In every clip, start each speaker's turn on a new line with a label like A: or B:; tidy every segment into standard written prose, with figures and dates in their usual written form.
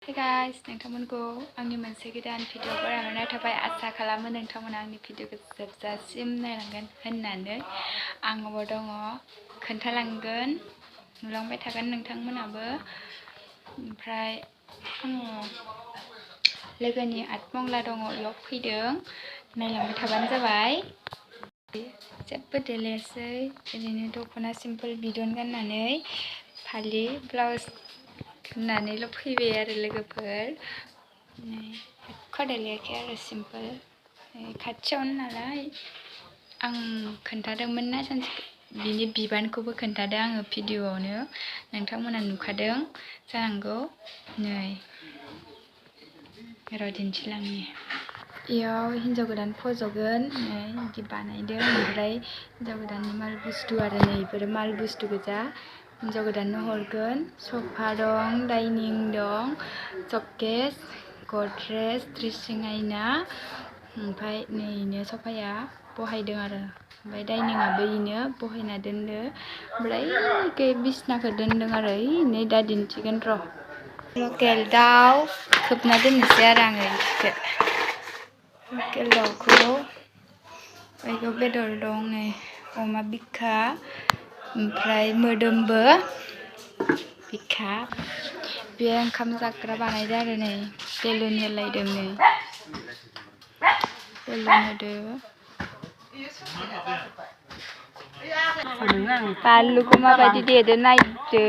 A: Hey guys, नोंथांमोनखौ आंनि मोनसे गोदान भिडिअ बानायनाय थाबाय आसा खालामो नोंथांमोना आंनि भिडिअखौ जोबजासिम नायलांगोन होननानै आंबो दङ खोन्थालांगोन नुलांबाय थागोन नोंथांमोनाबो ओमफ्राय आङो लोगोनि आतमंगला दङ इयाव फैदों नायलांबाय थाबानो जाबाय जेबो देलायासै ओरैनो दख'ना सिम्पोल बिदन गाननानै फालि ब्लाउस गाननानैल' फैबाय आरो लोगोफोर एख' देलायाखै आरो सिम्पोल खाथियावनो नालाय आं खोन्थादोंमोन ना सानसे बिनि बिबानखौबो खोन्थादों आङो भिडिअआवनो नोंथांमोना नुखादों जानांगौ नै र' दिन्थिलांनि इयाव हिन्जाव गोदान फज'गोन नै बिदि बानायदों ओमफ्राय हिन्जाव गोदाननि माल बुस्थु आरो नै बेफोरो माल बुस्थु गोजा हिन्जाव गोदाननो हरगोन सफा दं डाइनिं दं शकेस गद्रेज ड्रेसिं आयना ओमफ्राय नै इनो सफाया बहायदों आरो ओमफ्राय डाइनिंआबो इनो बहायना दोनदो ओमफ्राय बिसनाखौ दोनदों आरो नै दा दिन्थिगोन र' लकेल दाउ खोबना दोननोसै आरो आङो इखौ लकेल दाउखौ बेयाव बेदर दं नै अमा बिखा ओमफ्राय मोदोमबो बिखा बे ओंखाम जाग्रा बानायदों आरो नै बेलुन होलायदों नै बेलुन होदो बानलुखौ माबायदि देदो नायदो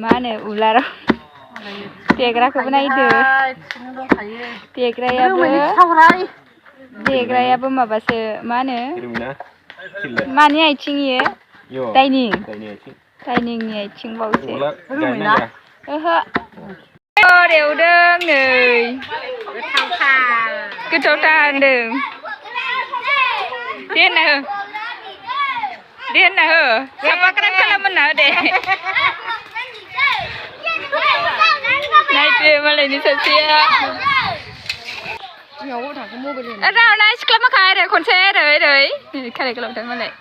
A: मा होनो उलाराव देग्राखौबो नायदो देग्रायाबो माबासो मा होनो मानि आथिं इयो डाइनिंनि आथिं बावसो ओहो एवदों नै गोथावथार होनदों दे होनना हो साबा खालामना हो दे नायदो मालायनि सासेया रावना सिख्ला माखा ओरै खनसे ओरै खाराय गोलावथार मालाय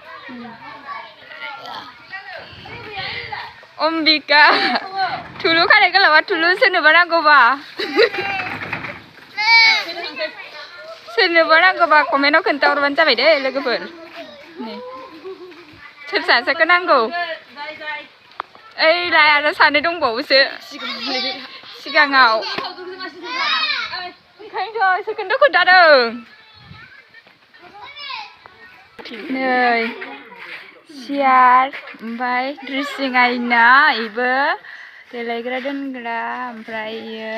A: अम्बिका थुलु खाराय गोलावा थुलु सोरनोबा नांगौबा कमेन्टआव खोन्थाहरबानो जाबाय दे लोगोफोर सोर सासेखौ नांगौ ओइ लाय आरो सानै दंबावोसो सिगाङाव ओंखायनोथ' सोरखौनोथ' खोन्थादों नै सियार ओमफ्राय ड्रेसिं आयना इबो देलायग्रा दोनग्रा ओमफ्राय इयो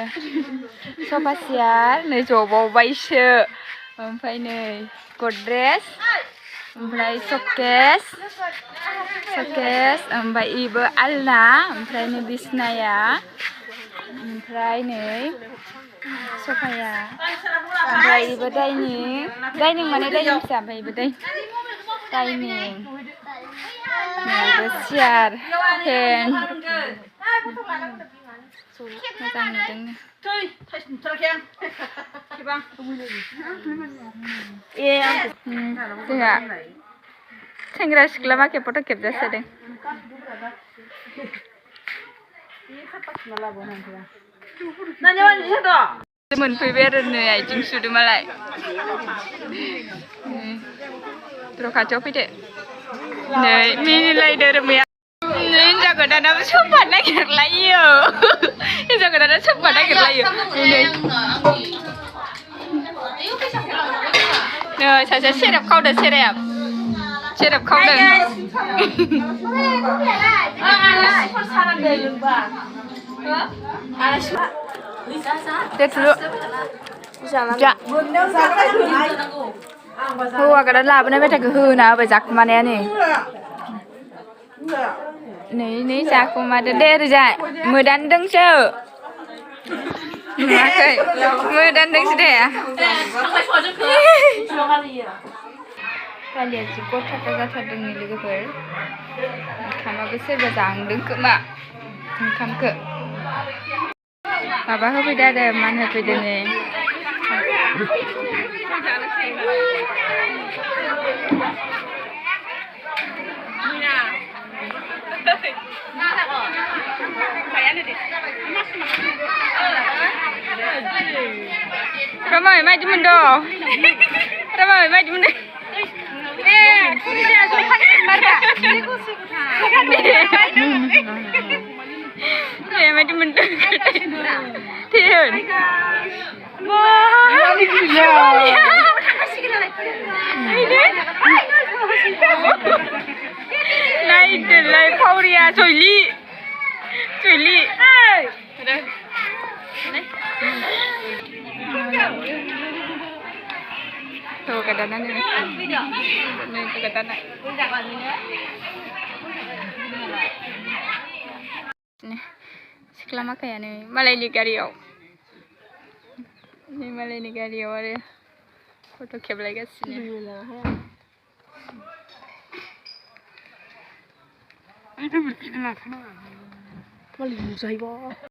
A: सफा सियार नै जबावबायसो ओमफ्राय नै गद्रेज ओमफ्राय शकेस ओमफ्राय इबो आलना ओमफ्राय नै बिसनाया ओमफ्राय नै सफाया ओमफ्राय इबो डाइनिं माने डाइनिं फिसा ओमफ्राय इबो डाइनिं नैबो सियार फेन मोजां नुदों जोंहा सेंग्रा सिख्ला माखे फट' खेबजासोदों मोनफैबाय आरो नै आथिं सुदो मालाय र' खाथियाव फैदो नै मिनिलायदो रोमाया हिन्जाव गोदानाबो सोंफा नागिरलायो नै सासे सेरेब खावदो सेरेब खावदों दे थुलु हौवा गोदान लाबोनाय मेथाइखौ होना होबाय जाखुमानायानो नै जाखुमादो दे ओरैजाय मोदानदोंसो नुवाखै मोदानदोंसो दे दालिया जि गथाथा जाथारदों नै लोगोफोर ओंखामाबो सोरबा जांदों खोमा ओंखामखौ माबा होफैदो आरो मान होफैदो नै माय मायदि मोनदो आदा माय मायदि मोनदो कुरिया मायदि मोनदो थेन नायदोलाय फावरिया जयलि tuh kedatangan ini tuh kedatangan nih sekolah makan ya nih Malaysia Gario ini Malaysia Gario ada foto kebel lagi sini itu berarti lah paling musai